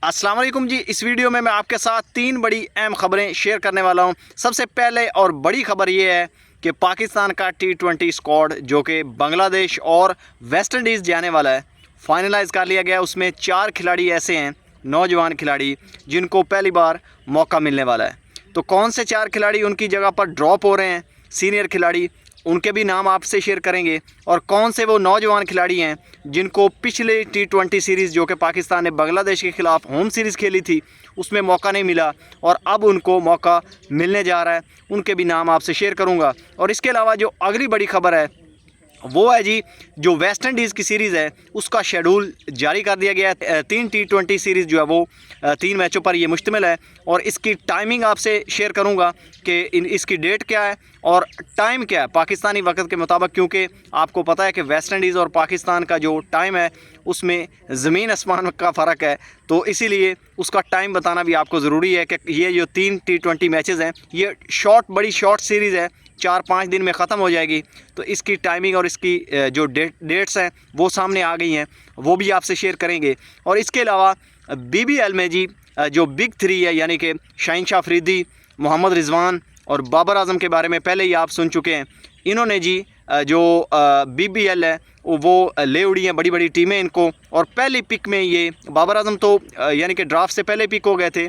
अस्सलाम वालेकुम जी। इस वीडियो में मैं आपके साथ तीन बड़ी अहम खबरें शेयर करने वाला हूं। सबसे पहले और बड़ी खबर ये है कि पाकिस्तान का T20 स्क्वाड जो कि बांग्लादेश और वेस्ट इंडीज़ जाने वाला है, फाइनलाइज़ कर लिया गया। उसमें 4 खिलाड़ी ऐसे हैं, नौजवान खिलाड़ी, जिनको पहली बार मौका मिलने वाला है। तो कौन से 4 खिलाड़ी उनकी जगह पर ड्रॉप हो रहे हैं, सीनियर खिलाड़ी, उनके भी नाम आपसे शेयर करेंगे। और कौन से वो नौजवान खिलाड़ी हैं जिनको पिछले T20 सीरीज़ जो कि पाकिस्तान ने बांग्लादेश के ख़िलाफ़ होम सीरीज़ खेली थी उसमें मौका नहीं मिला और अब उनको मौका मिलने जा रहा है, उनके भी नाम आपसे शेयर करूंगा। और इसके अलावा जो अगली बड़ी खबर है वो है जी, जो वेस्ट इंडीज़ की सीरीज़ है उसका शेड्यूल जारी कर दिया गया है। 3 T20 सीरीज़ जो है वो 3 मैचों पर ये मुश्तमिल है और इसकी टाइमिंग आपसे शेयर करूंगा कि इसकी डेट क्या है और टाइम क्या है पाकिस्तानी वक्त के मुताबिक, क्योंकि आपको पता है कि वेस्ट इंडीज़ और पाकिस्तान का जो टाइम है उसमें ज़मीन आसमान का फ़र्क है। तो इसीलिए उसका टाइम बताना भी आपको ज़रूरी है कि ये जो 3 T20 मैचेज़ हैं ये बड़ी शॉर्ट सीरीज़ है, 4-5 दिन में ख़त्म हो जाएगी। तो इसकी टाइमिंग और इसकी जो डेट्स हैं वो सामने आ गई हैं, वो भी आपसे शेयर करेंगे। और इसके अलावा BBL में जी जो बिग 3 है, यानी कि शाहीन अफरीदी, मोहम्मद रिजवान और बाबर आजम के बारे में पहले ही आप सुन चुके हैं। इन्होंने जी जो BBL है वो ले उड़ी हैं बड़ी बड़ी टीमें इनको, और पहली पिक में ये बाबर आजम तो यानी कि ड्राफ्ट से पहले पिक हो गए थे,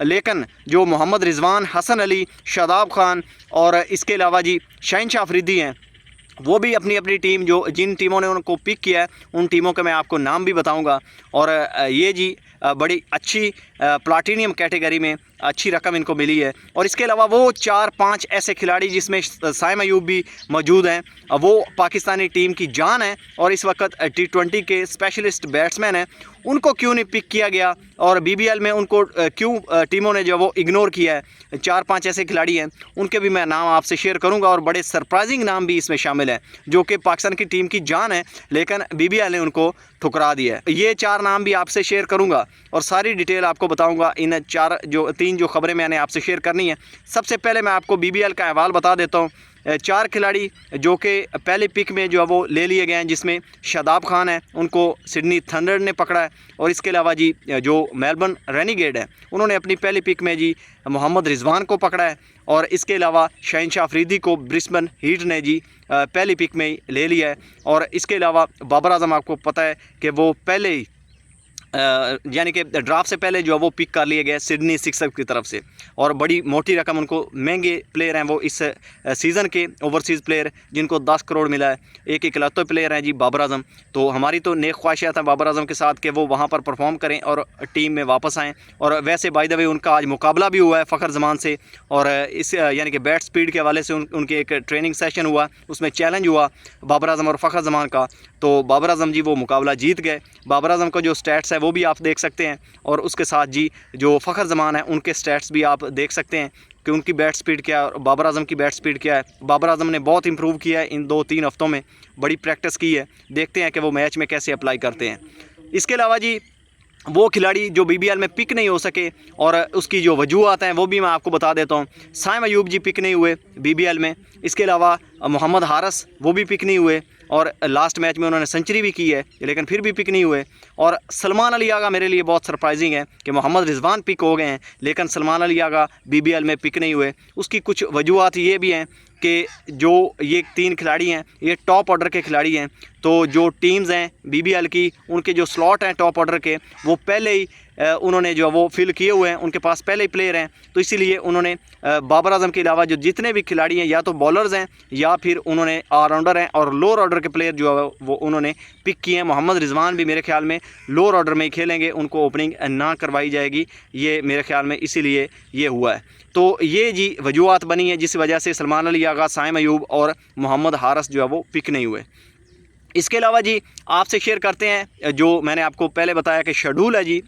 लेकिन जो मोहम्मद रिजवान, हसन अली, शादाब खान और इसके अलावा जी शाहीन अफरीदी हैं, वो भी अपनी अपनी टीम, जो जिन टीमों ने उनको पिक किया है उन टीमों के मैं आपको नाम भी बताऊंगा। और ये जी बड़ी अच्छी प्लाटीनियम कैटेगरी में अच्छी रकम इनको मिली है। और इसके अलावा वो 4-5 ऐसे खिलाड़ी जिसमें साइम अयूब भी मौजूद हैं, वो पाकिस्तानी टीम की जान है और इस वक्त T20 के स्पेशलिस्ट बैट्समैन हैं, उनको क्यों नहीं पिक किया गया और BBL में उनको क्यों टीमों ने जो वो इग्नोर किया है। 4-5 ऐसे खिलाड़ी हैं, उनके भी मैं नाम आपसे शेयर करूंगा और बड़े सरप्राइजिंग नाम भी इसमें शामिल हैं जो कि पाकिस्तान की टीम की जान है, लेकिन BBL ने उनको ठुकरा दिया है। ये 4 नाम भी आपसे शेयर करूंगा और सारी डिटेल आपको बताऊंगा इन 3 जो खबरें मैंने आपसे शेयर करनी है। सबसे पहले मैं आपको BBL का अहवाल बता देता हूँ। 4 खिलाड़ी जो कि पहले पिक में जो है वो ले लिए गए हैं, जिसमें शादाब खान है, उनको सिडनी थंडर ने पकड़ा है। और इसके अलावा जी जो मेलबर्न रेनिगेड है उन्होंने अपनी पहली पिक में जी मोहम्मद रिजवान को पकड़ा है। और इसके अलावा शाहीन अफरीदी को ब्रिस्बेन हीट ने जी पहली पिक में ले लिया है। और इसके अलावा बाबर आजम, आपको पता है कि वो पहले ही यानी कि ड्राफ्ट से पहले जो है वो पिक कर लिए गए सिडनी सिक्सर्स की तरफ से, और बड़ी मोटी रकम उनको, महंगे प्लेयर हैं वो इस सीज़न के ओवरसीज़ प्लेयर, जिनको 10 करोड़ मिला है। एक इकलौते प्लेयर हैं जी बाबर आजम। तो हमारी तो नेक ख्वाहिशात हैं बाबर आजम के साथ कि वो वहाँ पर परफॉर्म करें और टीम में वापस आएँ। और वैसे बाय द वे उनका आज मुकाबला भी हुआ है फ़खर जमान से, और इस यानी कि बैट स्पीड के हवाले से उनके एक ट्रेनिंग सेशन हुआ, उसमें चैलेंज हुआ बाबर आजम और फ़खर जमान का। तो बाबर आजम जी वो मुकाबला जीत गए। बाबर आजम का जो स्टैट्स है वो भी आप देख सकते हैं, और उसके साथ जी जो फ़खर जमान है उनके स्टैट्स भी आप देख सकते हैं कि उनकी बैट स्पीड क्या है और बाबर आजम की बैट स्पीड क्या है। बाबर आजम ने बहुत इंप्रूव किया है इन 2-3 हफ्तों में, बड़ी प्रैक्टिस की है। देखते हैं कि वो मैच में कैसे अप्लाई करते हैं। इसके अलावा जी वो खिलाड़ी जो BBL में पिक नहीं हो सके और उसकी जो वजूहत हैं वो भी मैं आपको बता देता हूँ। साइम अयूब जी पिक नहीं हुए BBL में। इसके अलावा मोहम्मद हारिस वो भी पिक नहीं हुए, और लास्ट मैच में उन्होंने सेंचुरी भी की है लेकिन फिर भी पिक नहीं हुए। और सलमान अली आगा मेरे लिए बहुत सरप्राइजिंग है कि मोहम्मद रिजवान पिक हो गए हैं लेकिन सलमान अली आगा BBL में पिक नहीं हुए। उसकी कुछ वजूहत ये भी हैं कि जो ये 3 खिलाड़ी हैं ये टॉप ऑर्डर के खिलाड़ी हैं, तो जो टीम्स हैं BBL की उनके जो स्लॉट हैं टॉप ऑर्डर के वो पहले ही उन्होंने जो वो फिल किए हुए हैं, उनके पास पहले ही प्लेयर हैं। तो इसीलिए उन्होंने बाबर आजम के अलावा जो जितने भी खिलाड़ी हैं या तो बॉलर्स हैं या फिर उन्होंने ऑलराउंडर हैं और लोअर ऑर्डर के प्लेयर जो है वो उन्होंने पिक किए हैं। मोहम्मद रिजवान भी मेरे ख्याल में लोअर ऑर्डर में ही खेलेंगे, उनको ओपनिंग ना करवाई जाएगी, ये मेरे ख्याल में इसीलिए ये हुआ है। तो ये जी वजूहत बनी है जिस वजह से सलमान अली आगा, साइम अयूब और मोहम्मद हारिस जो है वो पिक नहीं हुए। इसके अलावा जी आपसे शेयर करते हैं जो मैंने आपको पहले बताया कि शेड्यूल है जी,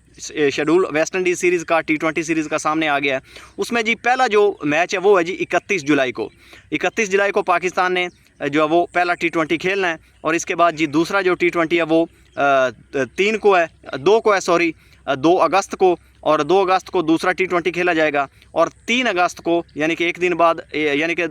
शेड्यूल वेस्ट इंडीज़ सीरीज़ का T20 सीरीज़ का सामने आ गया है। उसमें जी पहला जो मैच है वो है जी 31 जुलाई को। 31 जुलाई को पाकिस्तान ने जो है वो पहला T20 खेलना है, और इसके बाद जी दूसरा जो T20 है वो 2 को है सॉरी, 2 अगस्त को, और 2 अगस्त को दूसरा T20 खेला जाएगा, और 3 अगस्त को यानी कि एक दिन बाद, यानी कि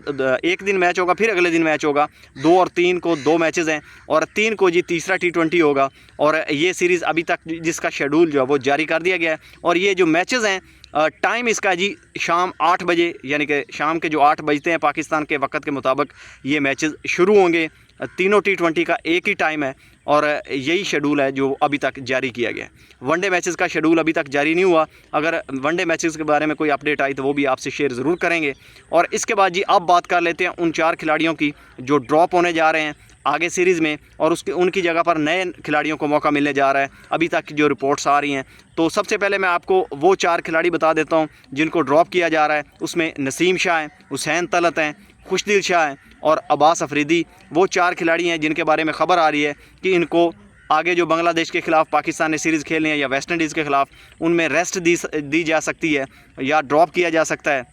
एक दिन मैच होगा, फिर अगले दिन मैच होगा। 2 और 3 को 2 मैचेस हैं, और 3 को जी तीसरा T20 होगा। और ये सीरीज़ अभी तक जिसका शेड्यूल जो है वो जारी कर दिया गया है। और ये जो मैचेस हैं, टाइम इसका जी शाम 8 बजे, यानी कि शाम के जो 8 बजते हैं पाकिस्तान के वक्त के मुताबिक ये मैचेस शुरू होंगे। तीनों T20 का एक ही टाइम है, और यही शेड्यूल है जो अभी तक जारी किया गया है। वनडे मैचेस का शेड्यूल अभी तक जारी नहीं हुआ। अगर वनडे मैचेस के बारे में कोई अपडेट आई तो वो भी आपसे शेयर ज़रूर करेंगे। और इसके बाद जी अब बात कर लेते हैं उन 4 खिलाड़ियों की जो ड्रॉप होने जा रहे हैं आगे सीरीज़ में, और उनकी जगह पर नए खिलाड़ियों को मौका मिलने जा रहा है अभी तक की जो रिपोर्ट्स आ रही हैं। तो सबसे पहले मैं आपको वो 4 खिलाड़ी बता देता हूँ जिनको ड्रॉप किया जा रहा है। उसमें नसीम शाह हैं, हुसैन तलत हैं, खुशदिल शाह हैं और अब्बास अफरीदी। वो 4 खिलाड़ी हैं जिनके बारे में ख़बर आ रही है कि इनको आगे जो बांग्लादेश के ख़िलाफ़ पाकिस्तान ने सीरीज़ खेलनी है या वेस्ट इंडीज़ के ख़िलाफ़, उनमें रेस्ट दी जा सकती है या ड्रॉप किया जा सकता है।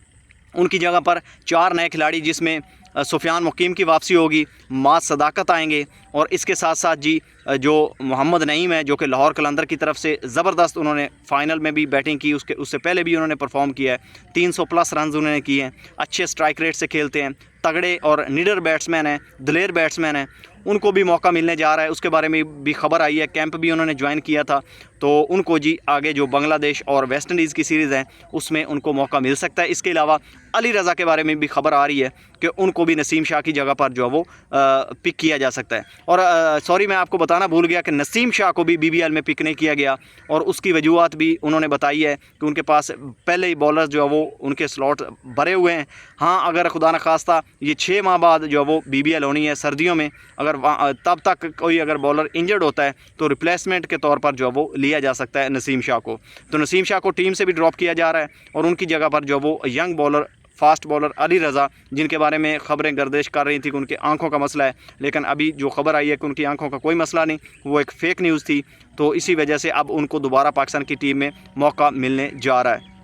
उनकी जगह पर 4 नए खिलाड़ी, जिसमें सुफियान मुकीम की वापसी होगी, माज सदाकत आएंगे, और इसके साथ साथ जी जो मोहम्मद नईम है जो कि लाहौर कलंदर की तरफ से ज़बरदस्त, उन्होंने फ़ाइनल में भी बैटिंग की, उससे पहले भी उन्होंने परफॉर्म किया है। 300+ रन उन्होंने किए हैं, अच्छे स्ट्राइक रेट से खेलते हैं, तगड़े और निडर बैट्समैन हैं, दिलेर बैट्समैन हैं। उनको भी मौका मिलने जा रहा है, उसके बारे में भी खबर आई है। कैंप भी उन्होंने ज्वाइन किया था, तो उनको जी आगे जो बांग्लादेश और वेस्ट इंडीज़ की सीरीज़ है उसमें उनको मौका मिल सकता है। इसके अलावा अली रज़ा के बारे में भी खबर आ रही है कि उनको भी नसीम शाह की जगह पर जो है वो पिक किया जा सकता है। और सॉरी, मैं आपको बताना भूल गया कि नसीम शाह को भी BBL में पिक नहीं किया गया, और उसकी वजूहत भी उन्होंने बताई है कि उनके पास पहले ही बॉलर्स जो है वो उनके स्लॉट भरे हुए हैं। हाँ, अगर खुदा न खास्ता ये 6 माह बाद जो है वो BBL होनी है सर्दियों में, अगर तब तक कोई अगर बॉलर इंजर्ड होता है तो रिप्लेसमेंट के तौर पर जो है वो लिया जा सकता है नसीम शाह को। तो नसीम शाह को टीम से भी ड्रॉप किया जा रहा है, और उनकी जगह पर जो वो young bowler, fast bowler Ali Raza, जिनके बारे में ख़बरें गर्दिश कर रही थी कि उनकी आंखों का मसला है, लेकिन अभी जो खबर आई है कि उनकी आंखों का कोई मसला नहीं, वो एक फ़ेक न्यूज़ थी। तो इसी वजह से अब उनको दोबारा पाकिस्तान की टीम में मौका मिलने जा रहा है।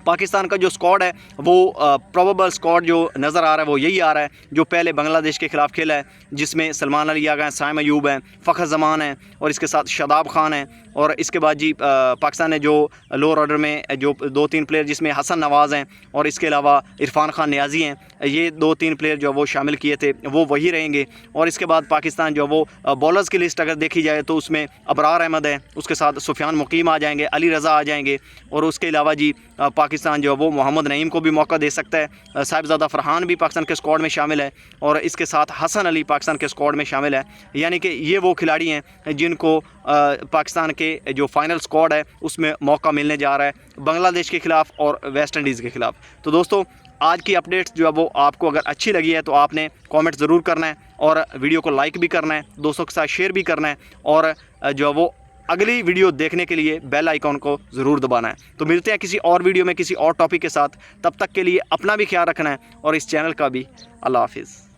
पाकिस्तान का जो स्क्वाड है वो प्रोबेबल स्क्वाड जो नज़र आ रहा है वो यही आ रहा है जो पहले बांग्लादेश के ख़िलाफ़ खेला है, जिसमें सलमान अली आ गए, साइम अयूब हैं, फ़खर जमान हैं, और इसके साथ शादाब खान हैं। और इसके बाद जी पाकिस्तान ने जो लोअर ऑर्डर में जो 2-3 प्लेयर, जिसमें हसन नवाज़ हैं और इसके अलावा इरफान खान नियाज़ी हैं, ये 2-3 प्लेयर जो वो शामिल किए थे वो वही रहेंगे। और इसके बाद पाकिस्तान जो वो बॉलर्स की लिस्ट अगर देखी जाए तो उसमें अबरार अहमद है, उसके साथ सुफियान मुकीम आ जाएंगे, अली रज़ा आ जाएंगे, और उसके अलावा जी पाकिस्तान जो है वो मोहम्मद नईम को भी मौका दे सकता है। साहिबजादा फरहान भी पाकिस्तान के स्क्वाड में शामिल है, और इसके साथ हसन अली पाकिस्तान के स्क्वाड में शामिल है। यानी कि ये वो खिलाड़ी हैं जिनको पाकिस्तान के जो फाइनल स्क्वाड है उसमें मौका मिलने जा रहा है बांग्लादेश के ख़िलाफ़ और वेस्ट इंडीज़ के ख़िलाफ़। तो दोस्तों, आज की अपडेट्स जो है वो आपको अगर अच्छी लगी है तो आपने कमेंट ज़रूर करना है, और वीडियो को लाइक भी करना है, दोस्तों के साथ शेयर भी करना है, और जो है वो अगली वीडियो देखने के लिए बेल आइकॉन को ज़रूर दबाना है। तो मिलते हैं किसी और वीडियो में किसी और टॉपिक के साथ, तब तक के लिए अपना भी ख्याल रखना है और इस चैनल का भी। अल्लाह हाफिज़।